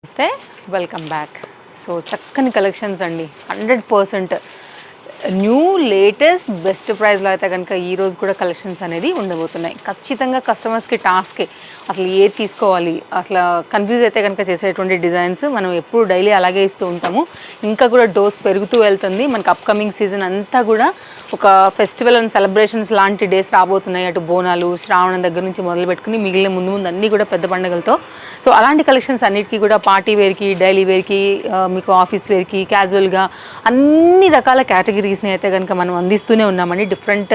నమస్తే, welcome back. So చక్కని collections అండి, 100% న్యూ లేటెస్ట్ బెస్ట్ ప్రైస్లో అయితే కనుక ఈరోజు కూడా కలెక్షన్స్ అనేది ఉండబోతున్నాయి. ఖచ్చితంగా కస్టమర్స్కి టాస్కే అసలు ఏది తీసుకోవాలి, అసలు కన్ఫ్యూజ్ అయితే కనుక చేసేటువంటి డిజైన్స్ మనం ఎప్పుడు డైలీ అలాగే ఇస్తూ ఉంటాము. ఇంకా కూడా డోస్ పెరుగుతూ వెళ్తుంది. మనకు అప్కమింగ్ సీజన్ అంతా కూడా ఒక ఫెస్టివల్ అండ్ సెలబ్రేషన్స్ లాంటి డేస్ రాబోతున్నాయి. అటు బోనాలు, శ్రావణం దగ్గర నుంచి మొదలు పెట్టుకుని మిగిలిన ముందు అన్నీ కూడా పెద్ద పండుగలతో. సో అలాంటి కలెక్షన్స్ అన్నిటికీ కూడా పార్టీ వేర్కి, డైలీ వేర్కి, మీకు ఆఫీస్ వేర్కి, క్యాజువల్గా అన్ని రకాల కేటగిరీస్ని అయితే కనుక మనం అందిస్తూనే ఉన్నామండి. Different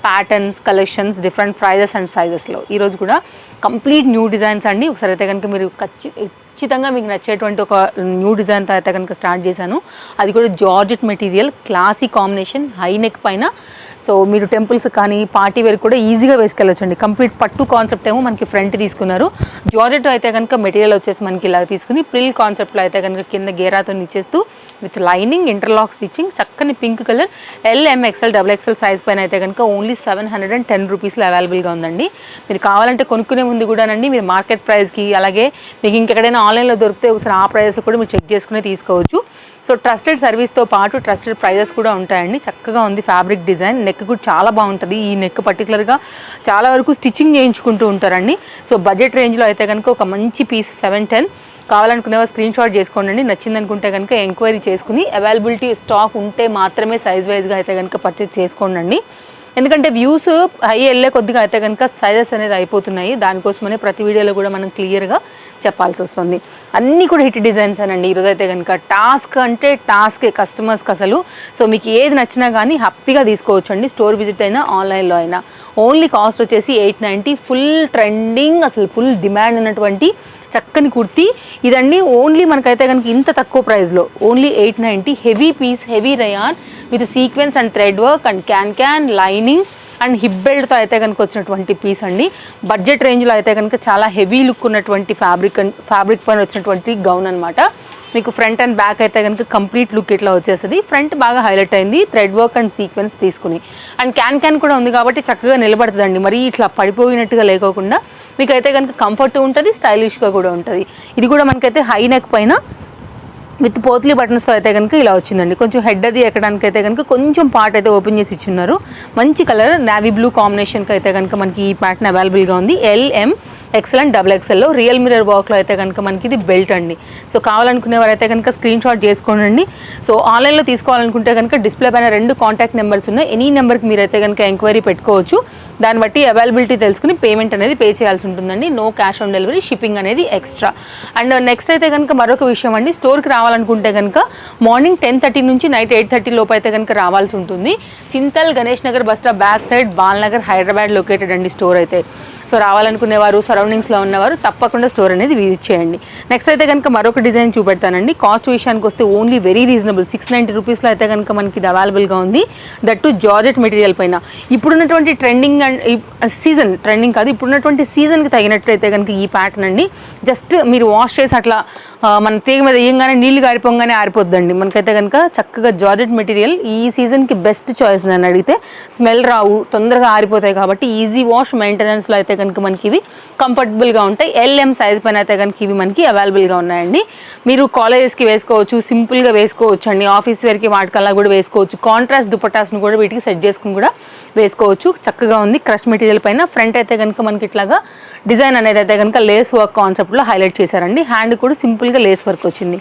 patterns, collections, different prices and సైజెస్లో ఈరోజు కూడా కంప్లీట్ న్యూ డిజైన్స్ అండి. ఒకసారి అయితే కనుక మీరు ఖచ్చితంగా మీకు నచ్చేటువంటి ఒక న్యూ డిజైన్తో అయితే కనుక స్టార్ట్ చేశాను. అది కూడా georgette material, classy combination, high neck పైన. సో మీరు టెంపుల్స్ కానీ పార్టీ వేర్ కూడా ఈజీగా వేసుకెళ్ళొచ్చండి. కంప్లీట్ పట్టు కాన్సెప్ట్ ఏమో మనకి ఫ్రంట్ తీసుకున్నారు. జార్జెట్ అయితే కనుక మెటీరియల్ వచ్చేసి మనకి ఇలా తీసుకుని ప్రిల్ కాన్సెప్ట్లో అయితే కనుక కింద గేరాతో ఇచ్చేస్తూ విత్ లైనింగ్, ఇంటర్లాక్ స్టిచ్చింగ్, చక్కని pink colour, LMXL XXL size పైన అయితే కనుక ఓన్లీ 710 రూపీస్లో అవైలబుల్గా ఉందండి. మీరు కావాలంటే కొనుక్కునే ముందు కూడానండి మీరు మార్కెట్ ప్రైస్కి, అలాగే మీకు ఇంకెక్కడైనా ఆన్లైన్లో దొరికితే ఒకసారి ఆ ప్రైస్ కూడా మీరు చెక్ చేసుకునే తీసుకోవచ్చు. సో ట్రస్టెడ్ సర్వీస్తో పాటు ట్రస్టెడ్ ప్రైజెస్ కూడా ఉంటాయండి. చక్కగా ఉంది ఫ్యాబ్రిక్ డిజైన్, నెక్ కూడా చాలా బాగుంటుంది. ఈ నెక్ పర్టికులర్గా చాలా వరకు స్టిచ్చింగ్ చేయించుకుంటూ ఉంటారండి. సో బడ్జెట్ రేంజ్లో అయితే కనుక ఒక మంచి పీస్ 710 కావాలనుకునేవా స్క్రీన్ షాట్ చేసుకోండి. నచ్చింది అనుకుంటే కనుక ఎంక్వైరీ చేసుకుని అవైలబిలిటీ స్టాక్ ఉంటే మాత్రమే సైజ్ వైజ్గా అయితే కనుక పర్చేస్ చేసుకోండి. ఎందుకంటే వ్యూస్ హై వెళ్ళే కొద్దిగా అయితే కనుక సైజెస్ అనేది అయిపోతున్నాయి. దానికోసమనే ప్రతి వీడియోలో కూడా మనం క్లియర్గా చెప్పాల్సి వస్తుంది. అన్నీ కూడా హిట్ డిజైన్స్ అనండి. ఈరోజు అయితే కనుక టాస్క్ అంటే టాస్కే కస్టమర్స్కి అసలు. సో మీకు ఏది నచ్చినా కానీ హ్యాపీగా తీసుకోవచ్చు అండి. స్టోర్ విజిట్ అయినా ఆన్లైన్లో అయినా. ఓన్లీ కాస్ట్ వచ్చేసి 890. ఫుల్ ట్రెండింగ్, అసలు ఫుల్ డిమాండ్ ఉన్నటువంటి చక్కని కుర్తీ ఇదండి. ఓన్లీ మనకైతే కనుక ఇంత తక్కువ ప్రైస్లో only 890. Heavy piece, heavy rayon with sequence and thread work and can lining and hip బెల్ట్తో అయితే కనుక వచ్చినటువంటి పీస్ అండి. బడ్జెట్ రేంజ్లో అయితే కనుక చాలా హెవీ లుక్ ఉన్నటువంటి ఫ్యాబ్రిక్ పైన వచ్చినటువంటి గౌన్ అనమాట. మీకు ఫ్రంట్ అండ్ బ్యాక్ అయితే కనుక కంప్లీట్ లుక్ ఇట్లా వచ్చేస్తుంది. ఫ్రంట్ బాగా హైలైట్ అయింది థ్రెడ్ వర్క్ అండ్ సీక్వెన్స్ తీసుకుని. అండ్ క్యాన్ కూడా ఉంది కాబట్టి చక్కగా నిలబడుతుందండి. మరి ఇట్లా పడిపోయినట్టుగా లేకోకుండా మీకైతే కనుక కంఫర్ట్ ఉంటుంది, స్టైలిష్గా కూడా ఉంటుంది. ఇది కూడా మనకైతే హై నెక్ పైన విత్ పోత్లీ బటన్స్తో అయితే కనుక ఇలా వచ్చిందండి. కొంచెం హెడ్ అది ఎక్కడానికి అయితే కనుక కొంచెం పార్ట్ అయితే ఓపెన్ చేసి ఇచ్చున్నారు. మంచి కలర్ నావీ బ్లూ కాంబినేషన్కి అయితే కనుక మనకి ఈ ప్యాటర్న్ అవైలబుల్గా ఉంది. LMXL అండ్ XXLలో రియల్ మిరర్ వర్క్లో అయితే కనుక మనకి ఇది బెల్ట్ అండి. సో కావాలనుకునేవారు అయితే కనుక స్క్రీన్ షాట్ చేసుకోండి. సో ఆన్లైన్లో తీసుకోవాలనుకుంటే కనుక డిస్ప్లే పైన 2 కాంటాక్ట్ నెంబర్స్ ఉన్నాయి. ఎనీ నెంబర్కి మీరైతే కనుక ఎంక్వైరీ పెట్టుకోవచ్చు. దాన్ని బట్టి అవైలబిలిటీ తెలుసుకుని పేమెంట్ అనేది పే చేయాల్సి ఉంటుందండి. No cash on delivery, shipping అనేది ఎక్స్ట్రా. అండ్ నెక్స్ట్ అయితే కనుక మరొక విషయం అండి, స్టోర్కి రావాలనుకుంటే కనుక మార్నింగ్ 10:30 నుంచి నైట్ 8:30 లోపు అయితే కనుక రావాల్సి ఉంటుంది. Chintal Ganesh Nagar bus stop back side, Balnagar, Hyderabad located అండి స్టోర్ అయితే. సో రావాలనుకునేవారు, సరౌండింగ్స్లో ఉన్నవారు తప్పకుండా స్టోర్ అనేది విజిట్ చేయండి. నెక్స్ట్ అయితే కనుక మరొక డిజైన్ చూపెడతానండి. కాస్ట్ విషయానికి వస్తే ఓన్లీ వెరీ రీజనబుల్ 690 రూపీస్లో అయితే కనుక మనకి ఇది అవైలబుల్గా ఉంది. దట్ టు జార్జెట్ మెటీరియల్ పైన. ఇప్పుడున్నటువంటి ట్రెండింగ్ అండ్ సీజన్ ట్రెండింగ్ కాదు, ఇప్పుడున్నటువంటి సీజన్కి తగినట్టయితే కనుక ఈ ప్యాటర్న్ అండి. జస్ట్ మీరు వాష్ చేసి అట్లా మన తీగ మీద వేయంగానే నీళ్లు గారిపోగానే ఆరిపోద్దండి. మనకైతే కనుక చక్కగా జార్జెట్ మెటీరియల్ ఈ సీజన్కి బెస్ట్ చాయిస్ నన్ను అడిగితే. స్మెల్ రావు, తొందరగా ఆరిపోతాయి కాబట్టి ఈజీ వాష్, మెయింటెనెన్స్లో అయితే కనుక మనకి ఇవి కంఫర్టబుల్గా ఉంటాయి. LM సైజ్ పైన అయితే కనుక ఇవి మనకి అవైలబుల్గా ఉన్నాయండి. మీరు కాలేజెస్కి వేసుకోవచ్చు, సింపుల్గా వేసుకోవచ్చు అండి. ఆఫీస్ వేర్కి వాటికల్లా కూడా వేసుకోవచ్చు. కాంట్రాస్ట్ దుపట్టాస్ను కూడా వీటికి సెట్ చేసుకుని కూడా వేసుకోవచ్చు. చక్కగా ఉంది క్రష్ మెటీరియల్ పైన. ఫ్రంట్ అయితే కనుక మనకి ఇట్లాగా డిజైన్ అనేది అయితే కనుక లేస్ వర్క్ కాన్సెప్ట్లో హైలైట్ చేశారండి. హ్యాండ్ కూడా సింపుల్గా లేస్ వర్క్ వచ్చింది.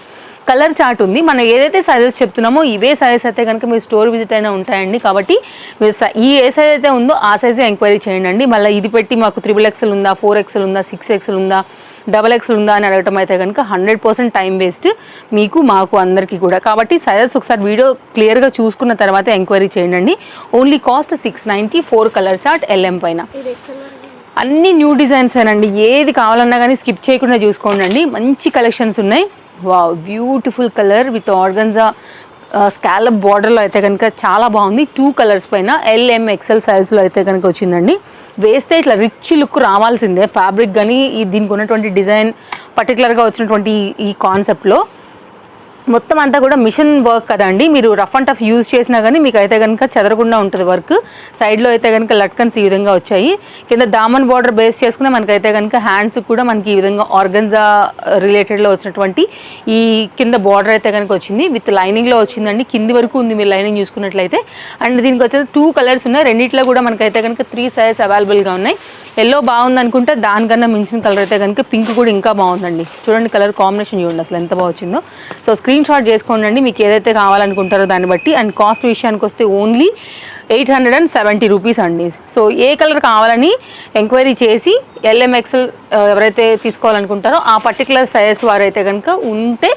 కలర్ చార్ట్ ఉంది. మనం ఏదైతే సైజెస్ చెప్తున్నామో ఇవే సైజెస్ అయితే కనుక మీరు స్టోర్ విజిట్ అయినా ఉంటాయండి. కాబట్టి మీరు ఈ ఏ సైజ్ అయితే ఉందో ఆ సైజే ఎంక్వైరీ చేయండి. మళ్ళీ ఇది పెట్టి మాకు 3XL ఉందా, 4XL ఉందా, 6XL ఉందా, XXL ఉందా అని అడగటం అయితే కనుక 100% టైం వేస్ట్ మీకు, మాకు, అందరికీ కూడా. కాబట్టి సైజెస్ ఒకసారి వీడియో క్లియర్గా చూసుకున్న తర్వాత ఎంక్వైరీ చేయండి. Only cost 690. 4 colour chart LM పైన. అన్ని న్యూ డిజైన్స్ ఏనండి. ఏది కావాలన్నా కానీ స్కిప్ చేయకుండా చూసుకోండి. మంచి కలెక్షన్స్ ఉన్నాయి. Wow, beautiful colour with organza scallop బార్డర్లో అయితే కనుక చాలా బాగుంది. 2 కలర్స్ పైన LMXL సైజ్లో అయితే కనుక వచ్చిందండి. వేస్తే ఇట్లా రిచ్ లుక్ రావాల్సిందే ఫ్యాబ్రిక్ కానీ దీనికి ఉన్నటువంటి డిజైన్ పర్టికులర్గా వచ్చినటువంటి ఈ కాన్సెప్ట్లో మొత్తం అంతా కూడా మిషన్ వర్క్ కదండి, మీరు రఫ్ అండ్ టఫ్ యూజ్ చేసినా కానీ మీకు అయితే కనుక చెదరకుండా ఉంటుంది వర్క్. సైడ్లో అయితే కనుక లట్కన్స్ ఈ విధంగా వచ్చాయి. కింద దామన్ బార్డర్ బేస్ చేసుకుని మనకైతే కనుక హ్యాండ్స్ కూడా మనకి ఈ విధంగా ఆర్గన్జా రిలేటెడ్లో వచ్చినటువంటి ఈ కింద బార్డర్ అయితే కనుక వచ్చింది. విత్ లైనింగ్లో వచ్చిందండి, కింది వరకు ఉంది మీరు లైనింగ్ చూసుకున్నట్లయితే. అండ్ దీనికి వచ్చేసి 2 కలర్స్ ఉన్నాయి, రెండిట్లో కూడా మనకైతే కనుక 3 సైజెస్ అవైలబుల్గా ఉన్నాయి. ఎల్లో బాగుంది అనుకుంటే దానికన్నా మించిన కలర్ అయితే కనుక పింక్ కూడా ఇంకా బాగుందండి. చూడండి కలర్ కాంబినేషన్ చూడండి అసలు ఎంత బాగా వచ్చిందో. సో స్క్రీన్ షాట్ చేసుకోండి మీకు ఏదైతే కావాలనుకుంటారో దాన్ని బట్టి. అండ్ కాస్ట్ విషయానికి వస్తే ఓన్లీ 870 రూపీస్ అండి. సో ఏ కలర్ కావాలని ఎంక్వైరీ చేసి LMXL ఎవరైతే తీసుకోవాలనుకుంటారో ఆ పర్టికులర్ సైజ్ వారైతే కనుక ఉంటే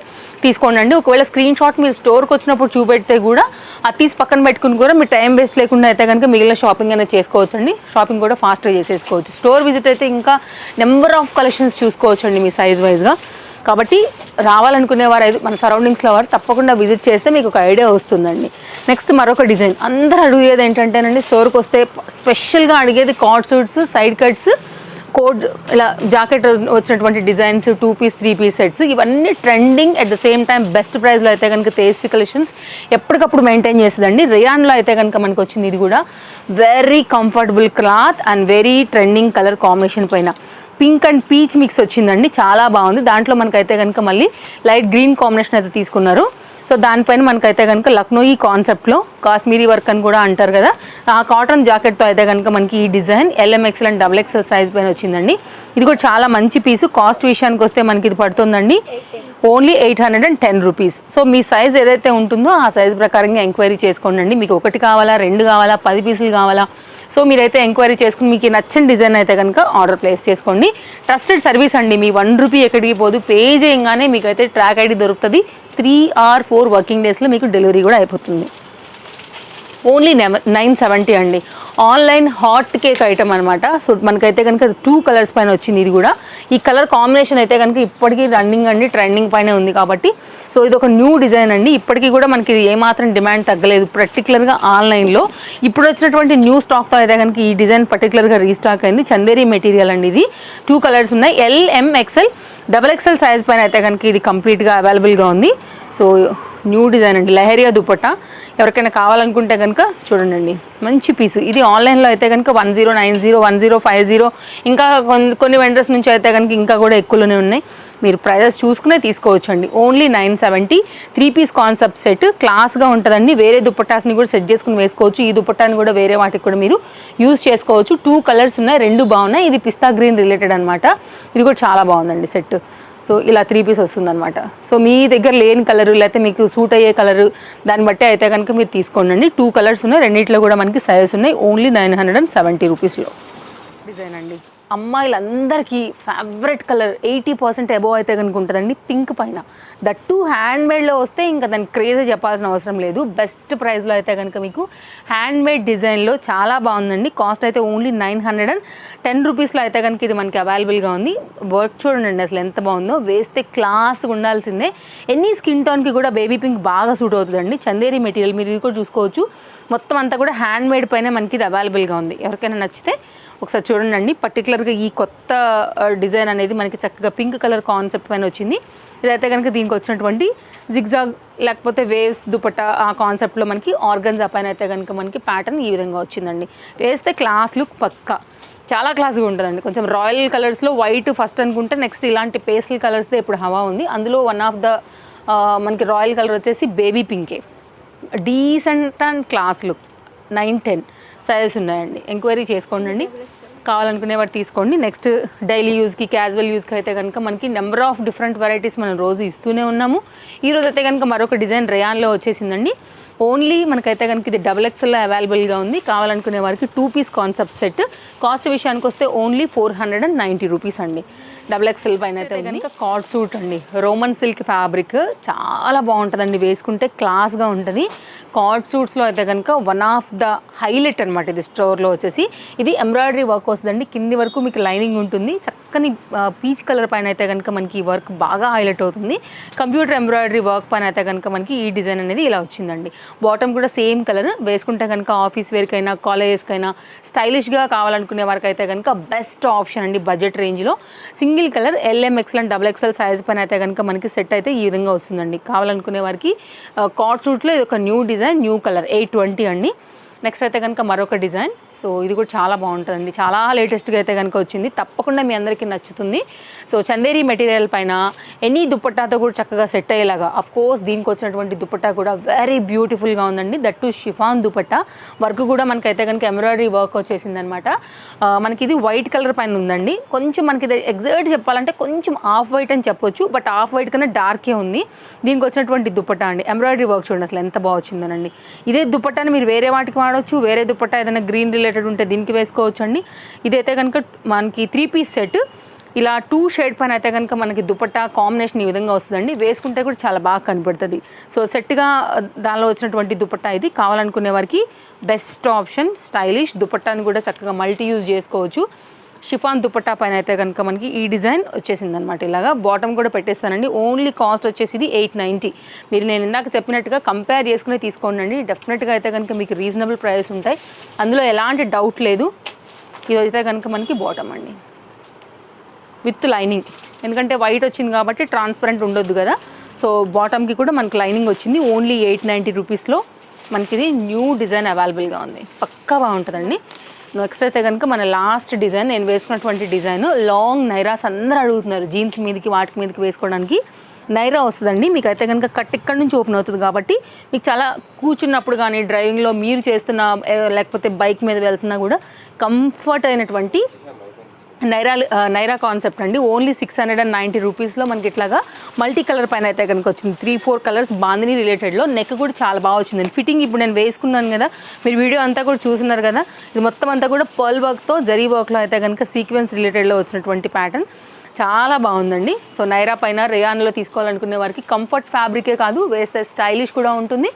తీసుకోండి. ఒకవేళ స్క్రీన్ షాట్ మీరు స్టోర్కి వచ్చినప్పుడు చూపెడితే కూడా అది తీసి పక్కన పెట్టుకుని కూడా మీ టైం వేస్ట్ లేకుండా అయితే కనుక మిగిలిన షాపింగ్ అనేది చేసుకోవచ్చు అండి. షాపింగ్ కూడా ఫాస్ట్గా చేసేసుకోవచ్చు. స్టోర్ విజిట్ అయితే ఇంకా నెంబర్ ఆఫ్ కలెక్షన్స్ చూసుకోవచ్చు అండి మీ సైజ్ వైజ్గా. కాబట్టి రావాలనుకునేవారు అయితే మన సరౌండింగ్స్లో వారు తప్పకుండా విజిట్ చేస్తే మీకు ఒక ఐడియా వస్తుందండి. నెక్స్ట్ మరొక డిజైన్ అందరూ అడిగేది ఏంటంటేనండి, స్టోర్కి వస్తే స్పెషల్గా అడిగేది card suits, side cuts, code ఇలా జాకెట్ వచ్చినటువంటి డిజైన్స్, 2 పీస్ 3 పీస్ సెట్స్, ఇవన్నీ trending. At the same time best ప్రైస్లో అయితే కనుక తేజస్వి కలెక్షన్స్ ఎప్పటికప్పుడు మెయింటైన్ చేస్తుందండి. రియాన్లో అయితే కనుక మనకు వచ్చింది ఇది కూడా very comfortable cloth and very trending colour combination పైన పింక్ అండ్ పీచ్ మిక్స్ వచ్చిందండి, చాలా బాగుంది. దాంట్లో మనకైతే కనుక మళ్ళీ లైట్ గ్రీన్ కాంబినేషన్ అయితే తీసుకున్నారు. సో దానిపైన మనకైతే కనుక లక్నోయి కాన్సెప్ట్లో కాశ్మీరీ వర్క్ అని కూడా అంటారు కదా, ఆ కాటన్ జాకెట్తో అయితే కనుక మనకి ఈ design LMXL and XXL size పైన వచ్చిందండి. ఇది కూడా చాలా మంచి పీసు. కాస్ట్ విషయానికి వస్తే మనకి ఇది పడుతుందండి ఓన్లీ 810 రూపీస్. సో మీ సైజ్ ఏదైతే ఉంటుందో ఆ సైజ్ ప్రకారంగా ఎంక్వైరీ చేసుకోండి. మీకు 1 కావాలా, 2 కావాలా, 10 పీసులు కావాలా, సో మీరైతే ఎంక్వైరీ చేసుకుని మీకు నచ్చిన డిజైన్ అయితే కనుక ఆర్డర్ ప్లేస్ చేసుకోండి. ట్రస్టెడ్ సర్వీస్ అండి, మీ 1 రూపీ ఎక్కడికి పోదు. పే చేయగానే మీకైతే ట్రాక్ ID దొరుకుతుంది. 3 or 4 వర్కింగ్ డేస్లో మీకు డెలివరీ కూడా అయిపోతుంది. ఓన్లీ 970 అండి. ఆన్లైన్ హాట్ కేక్ ఐటమ్ అనమాట. సో మనకైతే కనుక 2 కలర్స్ పైన వచ్చింది. ఇది కూడా ఈ కలర్ కాంబినేషన్ అయితే కనుక ఇప్పటికీ రన్నింగ్ అండి, ట్రెండింగ్ పైన ఉంది కాబట్టి సో ఇది ఒక న్యూ డిజైన్ అండి. ఇప్పటికీ కూడా మనకి ఏమాత్రం డిమాండ్ తగ్గలేదు పర్టికులర్గా ఆన్లైన్లో. ఇప్పుడు వచ్చినటువంటి న్యూ స్టాక్తో అయితే కనుక ఈ డిజైన్ పర్టికులర్గా రీస్టాక్ అయింది. చందేరి మెటీరియల్ అండి. ఇది 2 కలర్స్ ఉన్నాయి, LMXL XXL సైజ్ పైన అయితే కనుక ఇది కంప్లీట్గా అవైలబుల్గా ఉంది. సో న్యూ డిజైన్ అండి, లహరియా దుపట్టా. ఎవరికైనా కావాలనుకుంటే కనుక చూడండి మంచి పీసు. ఇది ఆన్లైన్లో అయితే కనుక 1090, 1050, ఇంకా కొన్ని వెండర్స్ నుంచి అయితే కనుక ఇంకా కూడా ఎక్కువలోనే ఉన్నాయి. మీరు ప్రైజెస్ చూసుకునే తీసుకోవచ్చు అండి. ఓన్లీ 970 3 పీస్ కాన్సెప్ట్ సెట్, క్లాస్గా ఉంటుందండి. వేరే దుపట్టాస్ని కూడా సెట్ చేసుకుని వేసుకోవచ్చు. ఈ దుపట్టాని కూడా వేరే వాటికి కూడా మీరు యూజ్ చేసుకోవచ్చు. 2 కలర్స్ ఉన్నాయి, 2 బాగున్నాయి. ఇది పిస్తా గ్రీన్ రిలేటెడ్ అనమాట. ఇది కూడా చాలా బాగుందండి సెట్. సో ఇలా 3 పీస్ వస్తుందన్నమాట. సో మీ దగ్గర లేని కలరు లేకపోతే మీకు సూట్ అయ్యే కలరు దాన్ని బట్టి అయితే కనుక మీరు తీసుకోండి. 2 కలర్స్ ఉన్నాయి, రెండిట్లో కూడా మనకి సైజెస్ ఉన్నాయి. ఓన్లీ 970 రూపీస్లో డిజైన్ అండి. అమ్మాయిలందరికీ ఫేవరెట్ కలర్ 80% అబోవ్ అయితే కనుక ఉంటుందండి పింక్ పైన. దట్టు హ్యాండ్మేడ్లో వస్తే ఇంకా దానికి క్రేజీ చెప్పాల్సిన అవసరం లేదు. బెస్ట్ ప్రైస్లో అయితే కనుక మీకు హ్యాండ్మేడ్ డిజైన్లో చాలా బాగుందండి. కాస్ట్ అయితే ఓన్లీ 910 రూపీస్లో అయితే కనుక ఇది మనకి అవైలబుల్గా ఉంది. వర్క్ చూడండి అసలు ఎంత బాగుందో, వేస్తే క్లాస్గా ఉండాల్సిందే. ఎనీ స్కిన్ టోన్కి కూడా బేబీ పింక్ బాగా సూట్ అవుతుందండి. చందేరి మెటీరియల్ మీరు ఇది కూడా చూసుకోవచ్చు. మొత్తం అంతా కూడా హ్యాండ్మేడ్ పైన మనకి ఇది అవైలబుల్గా ఉంది. ఎవరికైనా నచ్చితే ఒకసారి చూడండి. పర్టికులర్గా ఈ కొత్త డిజైన్ అనేది మనకి చక్కగా పింక్ కలర్ కాన్సెప్ట్ పైన వచ్చింది. ఇదైతే కనుక దీనికి వచ్చినటువంటి జిగ్జాగ్ లేకపోతే వేవ్స్ దుపట్టా ఆ కాన్సెప్ట్లో మనకి ఆర్గన్జా పైన అయితే కనుక మనకి ప్యాటర్న్ ఈ విధంగా వచ్చిందండి. వేస్తే క్లాస్ లుక్ పక్కా చాలా క్లాస్గా ఉంటుందండి. కొంచెం రాయల్ కలర్స్లో వైట్ ఫస్ట్ అనుకుంటే నెక్స్ట్ ఇలాంటి పేస్టల్ కలర్స్దే ఇప్పుడు హవా ఉంది. అందులో వన్ ఆఫ్ ద మనకి రాయల్ కలర్ వచ్చేసి బేబీ పింకే. Decent and class look. 910 sizes ఉన్నాయండి. ఎంక్వైరీ చేసుకోండి, కావాలనుకునే వాటి తీసుకోండి. నెక్స్ట్ డైలీ యూజ్కి, క్యాజువల్ యూజ్కి అయితే కనుక మనకి నెంబర్ ఆఫ్ డిఫరెంట్ వెరైటీస్ మనం రోజు ఇస్తూనే ఉన్నాము. ఈరోజు అయితే కనుక మరొక డిజైన్ రేయాన్లో వచ్చేసిందండి. ఓన్లీ మనకైతే కనుక ఇది XXL అవైలబుల్గా ఉంది. కావాలనుకునే వారికి 2 పీస్ కాన్సెప్ట్ సెట్. కాస్ట్ విషయానికి వస్తే ఓన్లీ 490 రూపీస్ అండి. XXL పైన అయితే కనుక కార్డ్ సూట్ అండి, రోమన్ సిల్క్ ఫ్యాబ్రిక్ చాలా బాగుంటుందండి. వేసుకుంటే క్లాస్గా ఉంటుంది. కార్డ్ సూట్స్లో అయితే కనుక వన్ ఆఫ్ ద హైలైట్ అనమాట ఇది స్టోర్లో వచ్చేసి. ఇది ఎంబ్రాయిడరీ వర్క్ వస్తుందండి. కింది వరకు మీకు లైనింగ్ ఉంటుంది. చక్కని పీచ్ కలర్ పైన అయితే కనుక మనకి ఈ వర్క్ బాగా హైలైట్ అవుతుంది. కంప్యూటర్ ఎంబ్రాయిడరీ వర్క్ పైన అయితే కనుక మనకి ఈ డిజైన్ అనేది ఇలా వచ్చిందండి. బాటమ్ కూడా సేమ్ కలర్, వేసుకుంటే కనుక ఆఫీస్ వేర్కైనా కాలేజెస్కైనా స్టైలిష్గా కావాలనుకునే వారికి అయితే కనుక బెస్ట్ ఆప్షన్ అండి. బడ్జెట్ రేంజ్లో single colour LM XL and XXL size పైన అయితే కనుక మనకి సెట్ అయితే ఈ విధంగా వస్తుందండి. కావాలనుకునే వారికి కార్డ్ సూట్లో ఇది ఒక న్యూ డిజైన్, న్యూ కలర్ 820 అండి. నెక్స్ట్ అయితే కనుక మరొక డిజైన్. సో ఇది కూడా చాలా బాగుంటుందండి, చాలా లేటెస్ట్గా అయితే కనుక వచ్చింది, తప్పకుండా మీ అందరికీ నచ్చుతుంది. సో చందేరి మెటీరియల్ పైన ఎనీ దుపట్టాతో కూడా చక్కగా సెట్ అయ్యేలాగా, అఫ్ కోర్స్ దీనికి వచ్చినటువంటి దుపట్టా కూడా వెరీ బ్యూటిఫుల్గా ఉందండి. That to chiffon dupatta, work కూడా మనకైతే కనుక ఎంబ్రాయిడరీ వర్క్ వచ్చేసింది అనమాట. మనకి ఇది వైట్ కలర్ పైన ఉందండి. కొంచెం మనకి ఇది ఎగ్జాక్ట్ చెప్పాలంటే కొంచెం ఆఫ్ వైట్ అని చెప్పొచ్చు, బట్ ఆఫ్ వైట్ కన్నా డార్కే ఉంది. దీనికి వచ్చినటువంటి దుపట్టా అండి, ఎంబ్రాయిడరీ వర్క్ చూడండి అసలు ఎంత బాగా వచ్చిందనండి. ఇదే దుపట్టాని మీరు వేరే వాటికి వాడవచ్చు, వేరే దుపట్టా ఏదైనా గ్రీన్ రిలేటెడ్ ఉంటే దీనికి వేసుకోవచ్చు అండి. ఇదైతే కనుక మనకి 3 పీస్ సెట్, ఇలా 2 షేడ్ పైన అయితే కనుక మనకి దుపట్టా కాంబినేషన్ ఈ విధంగా వస్తుందండి. వేసుకుంటే కూడా చాలా బాగా కనపడుతుంది. సో సెట్గా దానిలో వచ్చినటువంటి దుపట్టా ఇది. కావాలనుకునే వారికి బెస్ట్ ఆప్షన్. స్టైలిష్ దుపట్టాని కూడా చక్కగా మల్టీ యూజ్ చేసుకోవచ్చు. షిఫాన్ దుపట్టా పైన అయితే కనుక మనకి ఈ డిజైన్ వచ్చేసింది అనమాట. ఇలాగా బాటమ్ కూడా పెట్టేస్తానండి. ఓన్లీ కాస్ట్ వచ్చేసి ఇది 890. మీరు నేను ఇందాక చెప్పినట్టుగా కంపేర్ చేసుకుని తీసుకోండి. డెఫినెట్గా అయితే కనుక మీకు రీజనబుల్ ప్రైస్ ఉంటాయి, అందులో ఎలాంటి డౌట్ లేదు. ఇదైతే కనుక మనకి బాటమ్ అండి విత్ లైనింగ్, ఎందుకంటే వైట్ వచ్చింది కాబట్టి ట్రాన్స్పరెంట్ ఉండొద్దు కదా. సో బాటమ్కి కూడా మనకి లైనింగ్ వచ్చింది. ఓన్లీ 890 రూపీస్లో మనకి ఇది న్యూ డిజైన్ అవైలబుల్గా ఉంది. పక్కా బాగుంటుందండి. నెక్స్ట్ అయితే కనుక మన లాస్ట్ డిజైన్, నేను వేసుకున్నటువంటి డిజైన్ లాంగ్ నైరాస్ అందరూ అడుగుతున్నారు. జీన్స్ మీదకి వాటి మీదకి వేసుకోవడానికి నైరా వస్తుందండి. మీకు అయితే కనుక కట్ ఇక్కడ నుంచి ఓపెన్ అవుతుంది కాబట్టి మీకు చాలా కూర్చున్నప్పుడు కానీ, డ్రైవింగ్లో మీరు చేస్తున్న లేకపోతే బైక్ మీద వెళ్తున్నా కూడా కంఫర్ట్ అయినటువంటి నైరా కాన్సెప్ట్ అండి. ఓన్లీ 690 రూపీస్లో మనకి ఇట్లాగా మల్టీ కలర్ పైన అయితే కనుక వచ్చింది. 3-4 కలర్స్ బాందిని రిలేటెడ్లో. నెక్ కూడా చాలా బాగా వచ్చిందండి. ఫిట్టింగ్ ఇప్పుడు నేను వేసుకున్నాను కదా, మీరు వీడియో అంతా కూడా చూస్తున్నారు కదా, ఇది మొత్తం అంతా కూడా పర్ల్ వర్క్తో జరీ వర్క్లో అయితే కనుక సీక్వెన్స్ రిలేటెడ్లో వచ్చినటువంటి ప్యాటర్న్ చాలా బాగుందండి. సో నైరా పైన రేయాన్లో తీసుకోవాలనుకునే వారికి కంఫర్ట్ ఫ్యాబ్రికే కాదు, వేస్తే స్టైలిష్ కూడా ఉంటుంది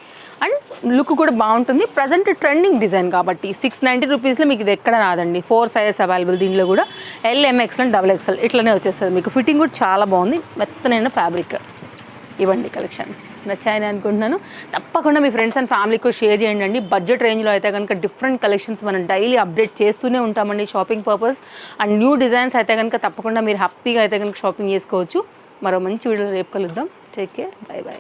అండ్ లుక్ కూడా బాగుంటుంది. ప్రజెంట్ ట్రెండింగ్ డిజైన్ కాబట్టి 690 రూపీస్లో మీకు ఇది ఎక్కడ రాదండి. 4 సైజెస్ అవైలబుల్ దీంట్లో కూడా, LM XL అండ్ XXL ఇట్లనే వచ్చేస్తుంది. మీకు ఫిట్టింగ్ కూడా చాలా బాగుంది, మెత్తనైన ఫ్యాబ్రిక్. ఇవ్వండి కలెక్షన్స్ నచ్చాయని అనుకుంటున్నాను. తప్పకుండా మీ ఫ్రెండ్స్ అండ్ ఫ్యామిలీకి కూడా షేర్ చేయండి. బడ్జెట్ రేంజ్లో అయితే కనుక డిఫరెంట్ కలెక్షన్స్ మనం డైలీ అప్డేట్ చేస్తూనే ఉంటామండి. Shopping purpose and new designs అయితే కనుక తప్పకుండా మీరు హ్యాపీగా అయితే కనుక షాపింగ్ చేసుకోవచ్చు. మరో మంచి వీడియోలో రేపు కలుద్దాం. Take care, by by.